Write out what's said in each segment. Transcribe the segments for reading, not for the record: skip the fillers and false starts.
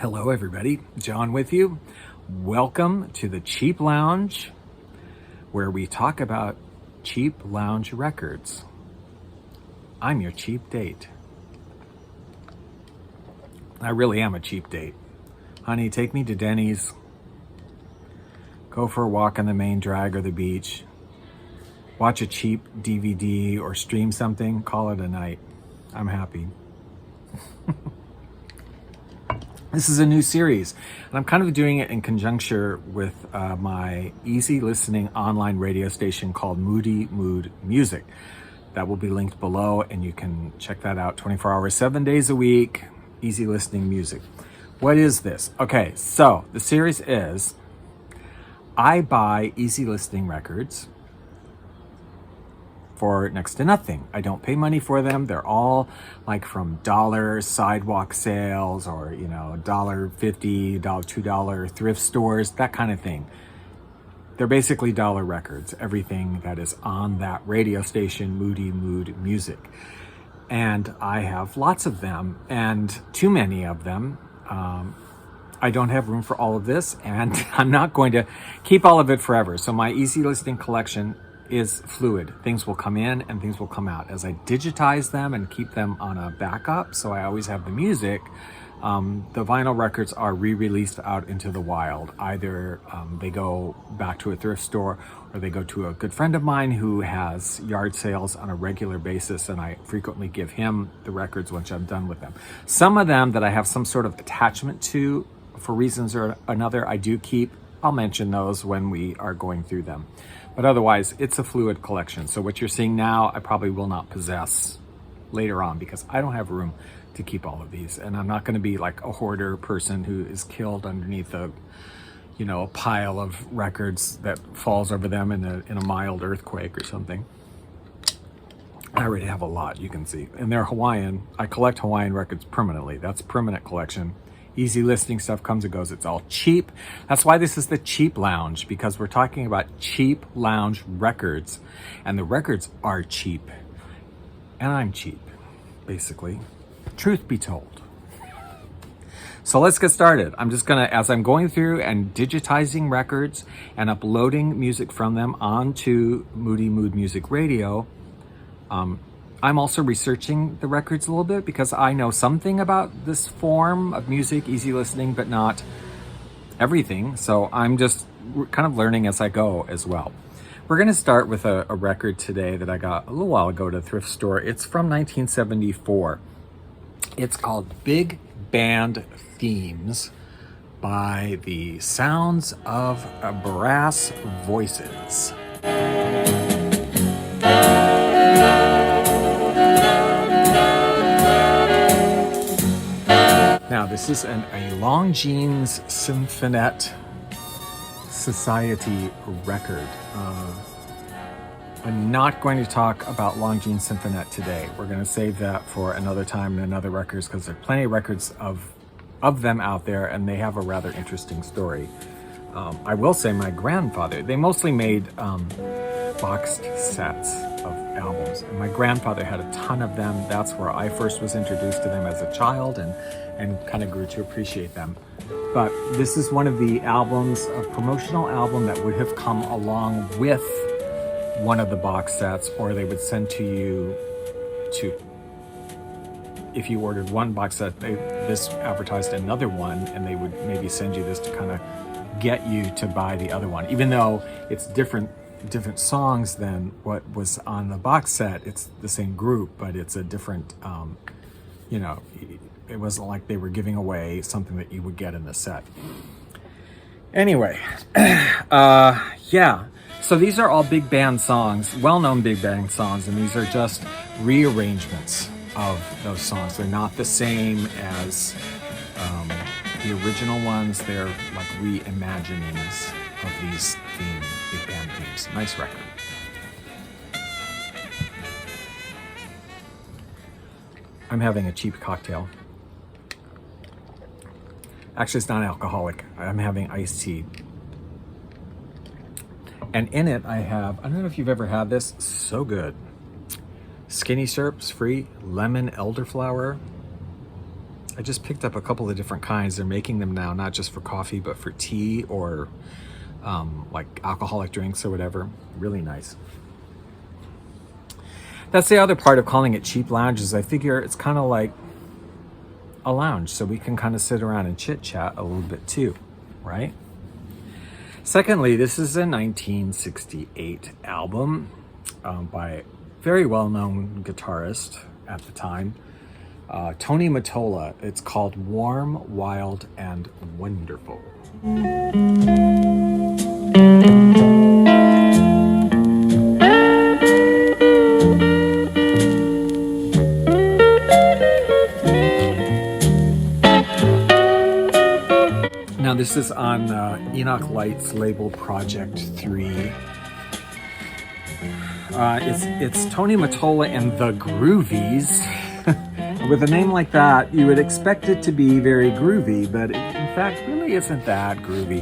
Hello everybody, John with you. Welcome to the Cheap Lounge, where we talk about cheap lounge records. I'm your cheap date. I really am a cheap date. Honey, take me to Denny's. Go for a walk on the main drag or the beach. Watch a cheap DVD or stream something. Call it a night. I'm happy. This is a new series, and I'm kind of doing it in conjunction with my easy listening online radio station called Moody Mood Music. That will be linked below, and you can check that out 24 hours, 7 days a week, easy listening music. What is this? Okay, so the series is I buy easy listening records for next to nothing. I don't pay money for them. They're all like from dollar sidewalk sales or, $1.50, $2 thrift stores, that kind of thing. They're basically dollar records, everything that is on that radio station, Moody Mood Music. And I have lots of them, and too many of them. I don't have room for all of this, and I'm not going to keep all of it forever. So my easy listening collection is fluid. Things will come in and things will come out as I digitize them and keep them on a backup, so I always have the music. The vinyl records are re-released out into the wild. Either they go back to a thrift store, or they go to a good friend of mine who has yard sales on a regular basis, and I frequently give him the records once I'm done with them. Some of them that I have some sort of attachment to for reasons or another, I do keep. I'll mention those when we are going through them. But otherwise, it's a fluid collection. So what you're seeing now, I probably will not possess later on because I don't have room to keep all of these. And I'm not going to be like a hoarder person who is killed underneath a pile of records that falls over them in a mild earthquake or something. I already have a lot, you can see. And they're Hawaiian. I collect Hawaiian records permanently. That's permanent collection. Easy listening stuff comes and goes. It's all cheap. That's why this is the Cheap Lounge, because we're talking about cheap lounge records. And the records are cheap. And I'm cheap, basically. Truth be told. So let's get started. I'm just gonna, as I'm going through and digitizing records and uploading music from them onto Moody Mood Music Radio, I'm also researching the records a little bit because I know something about this form of music, easy listening, but not everything. So I'm just kind of learning as I go as well. We're going to start with a record today that I got a little while ago at a thrift store. It's from 1974. It's called Big Band Themes by the Sounds of Brass Voices. Now, this is a Longines Symphonette Society record. I'm not going to talk about Longines Symphonette today. We're going to save that for another time and another records because there are plenty of records of them out there, and they have a rather interesting story. I will say my grandfather, they mostly made boxed sets of albums. And my grandfather had a ton of them. That's where I first was introduced to them as a child and kind of grew to appreciate them. But this is one of the albums, a promotional album that would have come along with one of the box sets, or they would send to you if you ordered one box set, this advertised another one, and they would maybe send you this to kind of get you to buy the other one. Even though it's different songs than what was on the box set, it's the same group, but it's a different, it wasn't like they were giving away something that you would get in the set. Anyway, yeah. So these are all big band songs, well-known big band songs, and these are just rearrangements of those songs. They're not the same as the original ones. They're like reimaginings of these big band themes. Nice record. I'm having a cheap cocktail. Actually, it's not alcoholic. I'm having iced tea. And in it, I don't know if you've ever had this, so good. Skinny syrup's free, lemon elderflower, I just picked up a couple of different kinds. They're making them now, not just for coffee, but for tea or like alcoholic drinks or whatever. Really nice. That's the other part of calling it cheap lounges. I figure it's kind of like a lounge, so we can kind of sit around and chit chat a little bit too, right? Secondly, this is a 1968 album by a very well-known guitarist at the time, Tony Mottola. It's called Warm, Wild, and Wonderful. Now this is on Enoch Light's label Project 3. It's Tony Mottola and the Groovies. With a name like that, you would expect it to be very groovy, but it, in fact, really isn't that groovy.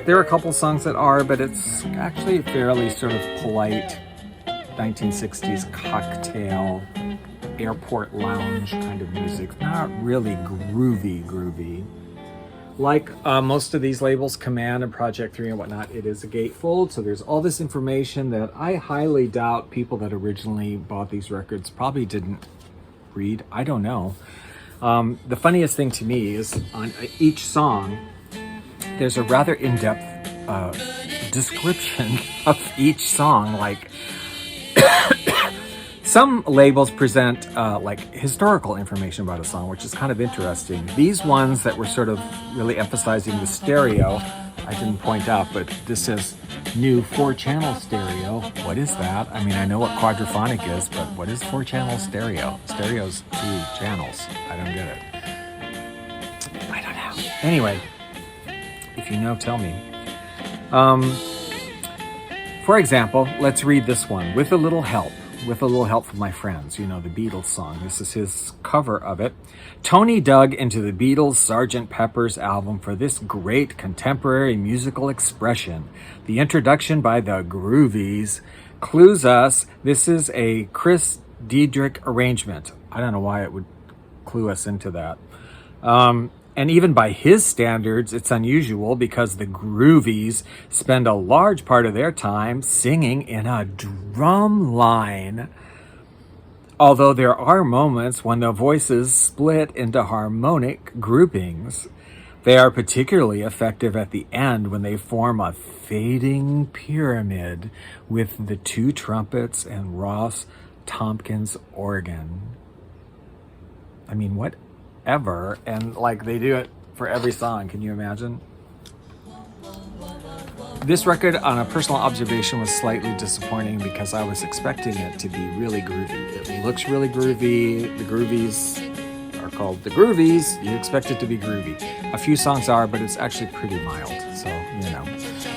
There are a couple songs that are, but it's actually fairly sort of polite 1960s cocktail, airport lounge kind of music. Not really groovy. Like most of these labels, Command and Project 3 and whatnot, it is a gatefold. So there's all this information that I highly doubt people that originally bought these records probably didn't read. I don't know. The funniest thing to me is on each song, there's a rather in-depth description of each song. Like some labels present like historical information about a song, which is kind of interesting. These ones that were sort of really emphasizing the stereo, I didn't point out, but this says new 4-channel stereo. What is that? I mean, I know what quadraphonic is, but what is 4-channel stereo? Stereo's 2 channels. I don't get it. I don't know. Anyway, if you know, tell me. For example, let's read this one, With a Little Help. With a little help from my friends, you know, the Beatles song. This is his cover of it. Tony dug into the Beatles' Sgt. Pepper's album for this great contemporary musical expression. The introduction by the Groovies clues us this is a Chris Diedrich arrangement. I don't know why it would clue us into that. And even by his standards, it's unusual because the Groovies spend a large part of their time singing in a drum line. Although there are moments when the voices split into harmonic groupings. They are particularly effective at the end when they form a fading pyramid with the 2 trumpets and Ross Tompkins organ. I mean, what? Ever, and like they do it for every song. Can you imagine? This record, on a personal observation, was slightly disappointing because I was expecting it to be really groovy. It looks really groovy. The Groovies are called the Groovies. You expect it to be groovy. A few songs are, but it's actually pretty mild, so you know.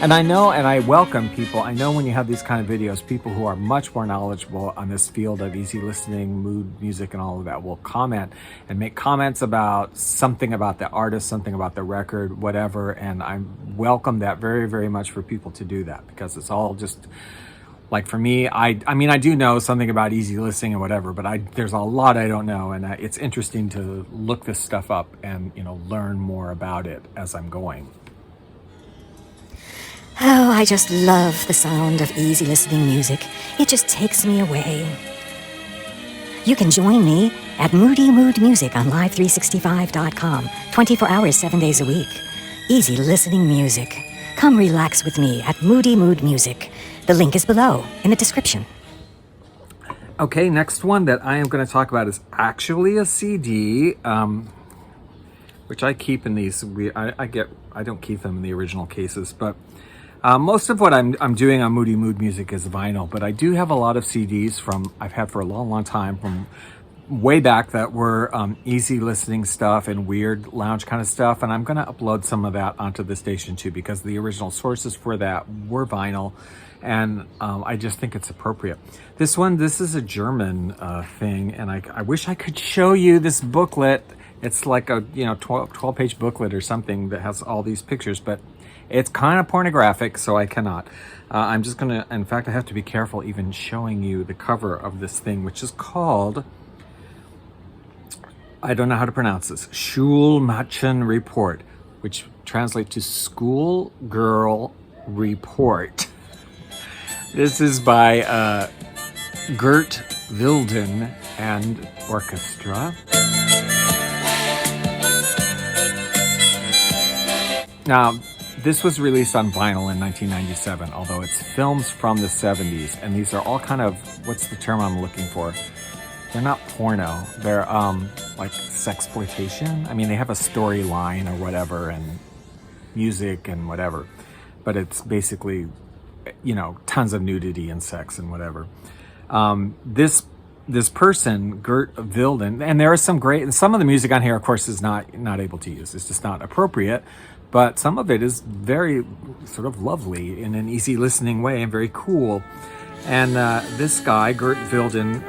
And I know, and I welcome people. I know when you have these kind of videos, people who are much more knowledgeable on this field of easy listening, mood music, and all of that will comment and make comments about something about the artist, something about the record, whatever. And I welcome that very, very much for people to do that, because it's all just like, for me, I mean, I do know something about easy listening and whatever, but there's a lot I don't know, and it's interesting to look this stuff up and, you know, learn more about it as I'm going. Oh, I just love the sound of easy listening music. It just takes me away. You can join me at Moody Mood Music on live365.com, 24 hours, 7 days a week. Easy listening music. Come relax with me at Moody Mood Music. The link is below in the description. Okay, next one that I am going to talk about is actually a CD, which I keep in these. I don't keep them in the original cases, but most of what I'm doing on Moody Mood Music is vinyl. But I do have a lot of CDs I've had for a long, long time, from way back, that were easy listening stuff and weird lounge kind of stuff. And I'm going to upload some of that onto the station too, because the original sources for that were vinyl. And I just think it's appropriate. This is a German thing, and I wish I could show you this booklet. It's like a 12-page booklet or something that has all these pictures, but it's kind of pornographic, so I cannot. I'm just gonna, in fact, I have to be careful even showing you the cover of this thing, which is called I don't know how to pronounce this, Schumadchen Report, which translates to Schoolgirl Report. This is by Gert, Wilden, and Orchestra. Now, this was released on vinyl in 1997, although it's films from the 70s, and these are all kind of, what's the term I'm looking for? They're not porno, they're like sexploitation. I mean, they have a storyline or whatever, and music and whatever, but it's basically, you know, tons of nudity and sex and whatever. This person, Gert Wilden, and there is some great, and some of the music on here, of course, is not able to use. It's just not appropriate, but some of it is very sort of lovely in an easy listening way and very cool. And this guy, Gert Wilden,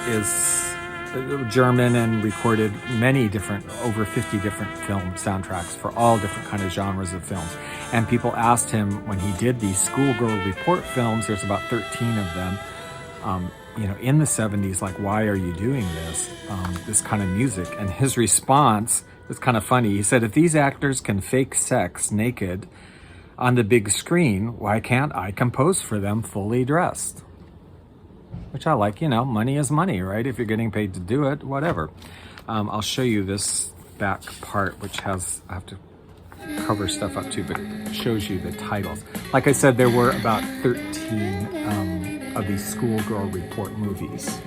is German and recorded many different, over 50 different film soundtracks for all different kind of genres of films. And people asked him when he did these Schoolgirl Report films, there's about 13 of them, you know, in the 70s, like, why are you doing this kind of music? And his response was kind of funny. He said, if these actors can fake sex naked on the big screen, why can't I compose for them fully dressed? Which I like, you know, money is money, right? If you're getting paid to do it, whatever. I'll show you this back part, which has, I have to cover stuff up too, but it shows you the titles. Like I said, there were about 13 of these Schoolgirl Report movies.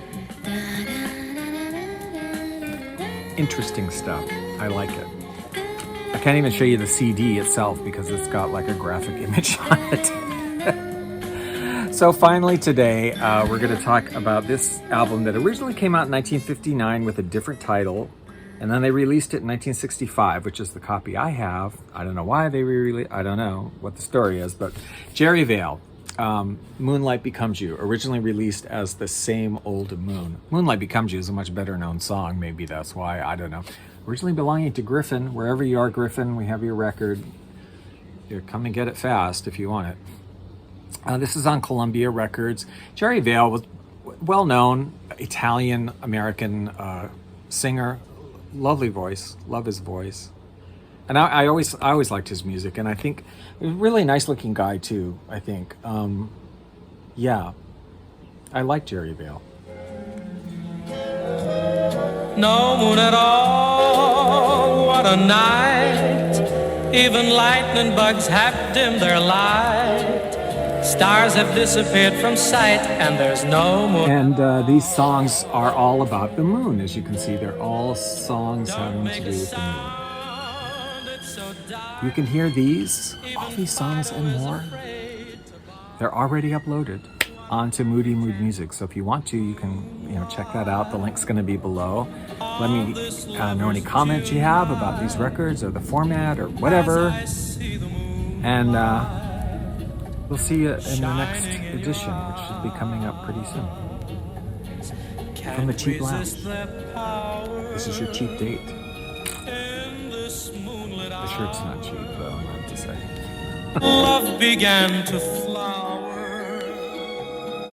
Interesting stuff. I like it. I can't even show you the CD itself because it's got like a graphic image on it. So finally today, we're going to talk about this album that originally came out in 1959 with a different title. And then they released it in 1965, which is the copy I have. I don't know why they re-released. I don't know what the story is, but Jerry Vale, Moonlight Becomes You, originally released as The Same Old Moon. Moonlight Becomes You is a much better known song. Maybe that's why, I don't know. Originally belonging to Griffin. Wherever you are, Griffin, we have your record. Here, come and get it fast if you want it. This is on Columbia Records. Jerry Vale was well-known Italian-American singer. Lovely voice, love his voice. And I always liked his music, and I think he was a really nice looking guy too, I think. Yeah, I like Jerry Vale. No moon at all, what a night. Even lightning bugs have dimmed their light. Stars have disappeared from sight, and there's no moon. And these songs are all about the moon, as you can see. They're all songs having to do with the moon. You can hear all these songs and more. They're already uploaded onto Moody Mood Music. So if you want to, you can, you know, check that out. The link's going to be below. Let me know any comments you have about these records or the format or whatever. And we'll see you in the next edition, which should be coming up pretty soon. From the Cheap Lounge. This is your cheap date. The shirt's not cheap, though, I have to say. Love began to fly.